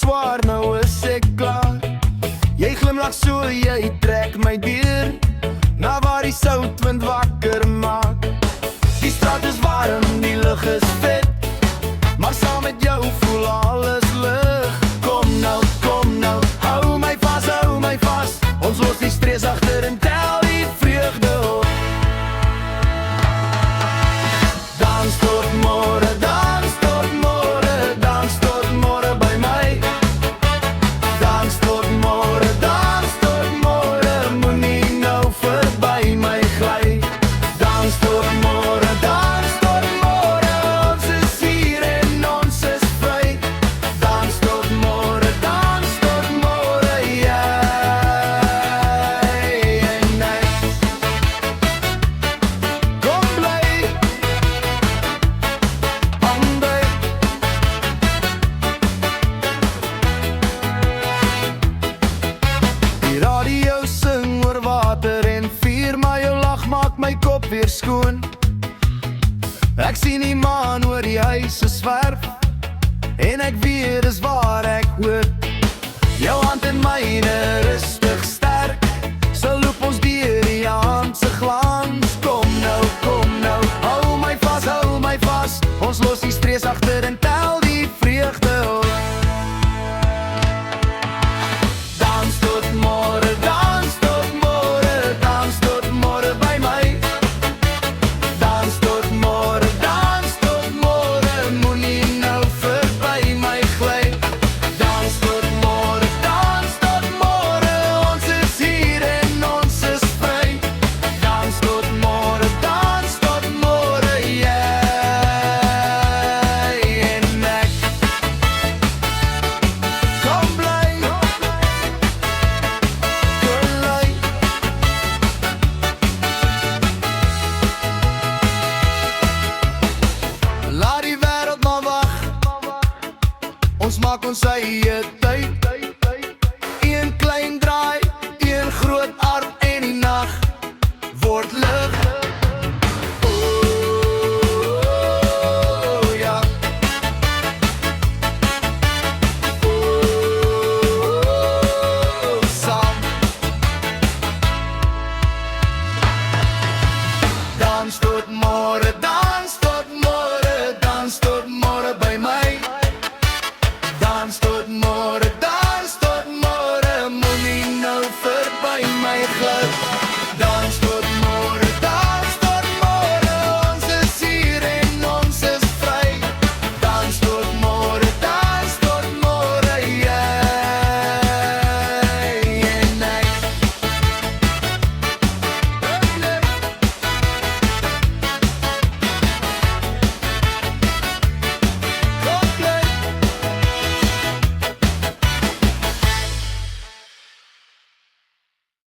swaar, nou is ek klaar. Jy glimlach so, jy trek my deur na waar die soutwind wakker maak. Die straat is warm, die lug is vet, maar saam met jou voel alles lig. Kom nou, hou my vas, ons los die stres agter en tel die vreugde op. Dans tot môre, dans tot môre, dans tot môre by my. Dans tot môre, moenie nou verby my gly. Dans tot môre, ons is hier en ons is vry. Dans tot môre, jy en ek. Kom bly, hande. Die radio sing oor water en vuur, maar jou lach maak my kop weer skoon. Ek sien die maan oor die huise swerf, en ek weet dis waar ek hoor. Jou hand in myne rustig sterk, so loop ons deur die aand se glans. Kom nou, hou my vas, ons los die stres agter en tel die vreugde op. Dans tot môre, dans tot môre by my. Dans tot môre, moenie nou verby my gly. Dans tot môre, ons is hier en ons is vry. Dans tot môre, jy en ek. Kom bly, gelei. Laat die wêreld maar wag, ons maak ons eie tyd.